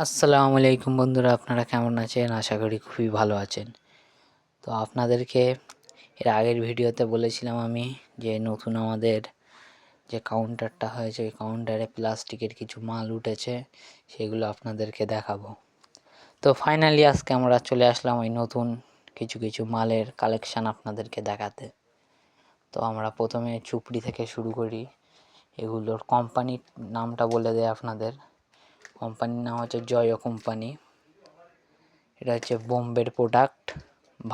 আসসালামু আলাইকুম বন্ধুরা, আপনারা কেমন আছেন? আশা করি খুবই ভালো আছেন। তো আপনাদেরকে এর আগের ভিডিওতে বলেছিলাম আমি যে নতুন আমাদের যে কাউন্টারটা হয়েছে ওই কাউন্টারে প্লাস্টিকের কিছু মাল উঠেছে, সেগুলো আপনাদেরকে দেখাবো। তো ফাইনালি আজকে আমরা চলে আসলাম ওই নতুন কিছু কিছু মালের কালেকশান আপনাদেরকে দেখাতে। তো আমরা প্রথমে চুপড়ি থেকে শুরু করি। এগুলোর কোম্পানির নামটা বলে দেয় আপনাদের। কোম্পানির নাম হচ্ছে জয় কোম্পানি। এটা হচ্ছে বোম্বের প্রোডাক্ট,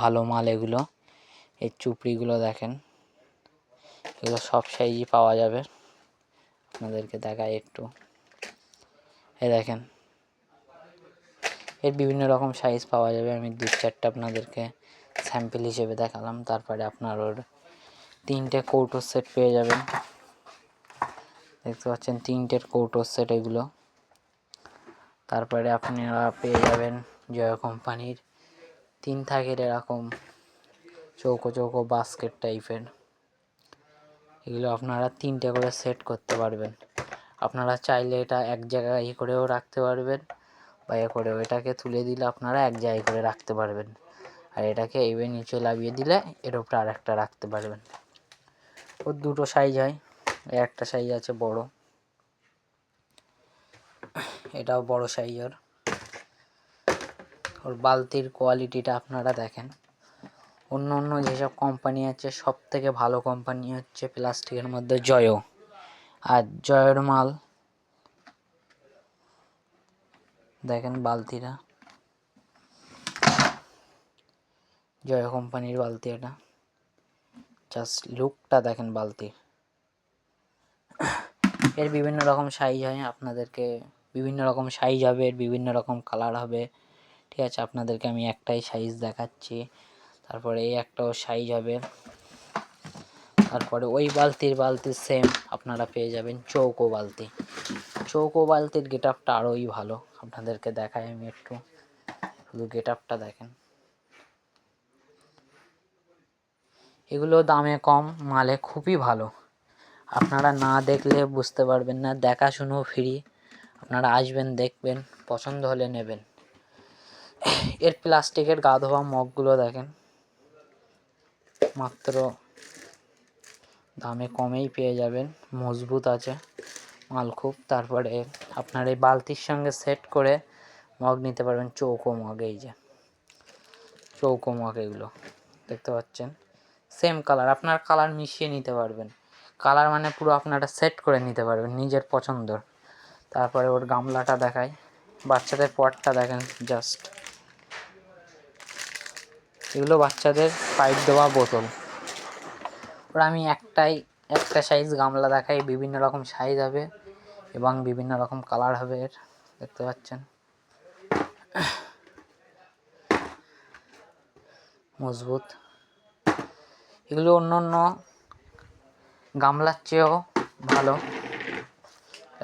ভালো মাল এগুলো। এই চুপড়িগুলো দেখেন, এগুলো সব সাইজই পাওয়া যাবে। আপনাদেরকে দেখাই একটু, এ দেখেন, এর বিভিন্ন রকম সাইজ পাওয়া যাবে। আমি দু চারটা আপনাদেরকে স্যাম্পল হিসেবে দেখালাম। তারপরে আপনার ওর 3টে কৌটো সেট পেয়ে যাবেন। দেখতে পাচ্ছেন 3টের কৌটো সেট এগুলো। তারপরে আপনারা পেয়ে যাবেন জয় কোম্পানির 3 থাকের এরকম চৌকো চৌকো বাস্কেট টাইপের। এগুলো আপনারা 3টে করে সেট করতে পারবেন। আপনারা চাইলে এটা এক জায়গায় করেও রাখতে পারবেন, বা করেও এটাকে তুলে দিলে আপনারা এক জায়গায় করে রাখতে পারবেন। আর এটাকে এইভাবে নিচে লাভিয়ে দিলে এর উপরে আর একটা রাখতে পারবেন। ওর দুটো সাইজ হয়, একটা সাইজ আছে বড়, এটাও বড় সাইজ। ওর বালতির কোয়ালিটিটা আপনারা দেখেন। অন্য অন্য যেসব কোম্পানি আছে সব থেকে ভালো কোম্পানি হচ্ছে প্লাস্টিকের মধ্যে জয়। আর জয়ের মাল দেখেন, বালতিটা জয় কোম্পানির বালতি। এটা জাস্ট লুকটা দেখেন বালতির। এর বিভিন্ন রকম সাইজ হয়, আপনাদেরকে বিভিন্ন রকম সাইজ হবে, এর বিভিন্ন রকম কালার হবে। ঠিক আছে, আপনাদেরকে আমি একটাই সাইজ দেখাচ্ছি। তারপরে এই একটাও সাইজ হবে। তারপরে ওই বালতির সেম আপনারা পেয়ে যাবেন চৌকো বালতি। চৌকো বালতির গেট আপটা আরোই ভালো। আপনাদেরকে দেখাই আমি একটু, শুধু গেট আপটা দেখেন। এগুলো দামে কম, মালে খুবই ভালো। আপনারা না দেখলে বুঝতে পারবেন না, দেখাশুনো ফ্রি। আপনারা আসবেন, দেখবেন, পছন্দ হলে নেবেন। এর প্লাস্টিকের গা ধোয়া মগগুলো দেখেন, মাত্র দামে কমেই পেয়ে যাবেন, মজবুত আছে মাল খুব। তারপরে আপনার এই বালতির সঙ্গে সেট করে মগ নিতে পারবেন, চৌকো মগ। এই যে চৌকো মগ, এগুলো দেখতে পাচ্ছেন সেম কালার, আপনার কালার মিশিয়ে নিতে পারবেন। কালার মানে পুরো আপনারা সেট করে নিতে পারবেন নিজের পছন্দর। তারপরে ওর গামলাটা দেখায়, বাচ্চাদের পটটা দেখেন জাস্ট। এগুলো বাচ্চাদের পাইপ দেওয়া বোতল। ওরা আমি একটা সাইজ গামলা দেখাই, বিভিন্ন রকম সাইজ হবে এবং বিভিন্ন রকম কালার হবে এর, দেখতে পাচ্ছেন। মজবুত এগুলো, অন্য অন্য গামলার চেয়েও ভালো।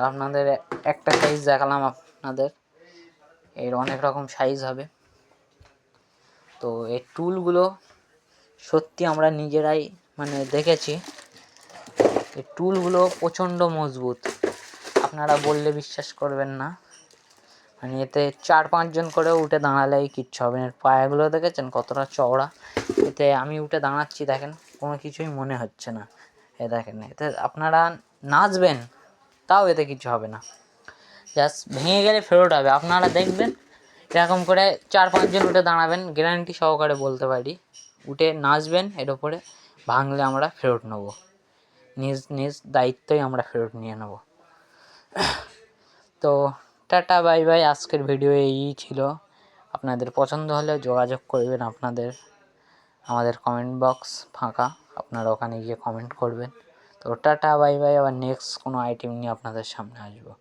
আপনাদের একটা সাইজ দেখালাম আপনাদের, এর অনেক রকম সাইজ হবে। তো এই টুলগুলো সত্যি আমরা নিজেরাই দেখেছি, এই টুলগুলো প্রচণ্ড মজবুত। আপনারা বললে বিশ্বাস করবেন না, এতে 4-5 জন করেও উঠে দাঁড়ালেই কিচ্ছু হবে না। পায়াগুলো দেখেছেন কতটা চওড়া, এতে আমি উঠে দাঁড়াচ্ছি দেখেন, কোনো কিছুই মনে হচ্ছে না। এ দেখেন, এতে আপনারা নাচবেন তাও এতে কিছু হবে না, জাস্ট ভেঙে গেলে ফেরত হবে। আপনারা দেখবেন এরকম করে 4-5 জন উঠে দাঁড়াবেন, গ্যারান্টি সহকারে বলতে পারি। উঠে নাচবেন, এর ওপরে ভাঙলে আমরা ফেরত নেব, নিজ নিজ দায়িত্বই আমরা ফেরত নিয়ে নেব। তো টাটা বাই বাই, আজকের ভিডিও এই ছিল। আপনাদের পছন্দ হলে যোগাযোগ করবেন। আমাদের কমেন্ট বক্স ফাঁকা, আপনারা ওখানে গিয়ে কমেন্ট করবেন। তো টাটা বাই বাই, আবার নেক্সট কোনো আইটেম নিয়ে আপনাদের সামনে আসবো।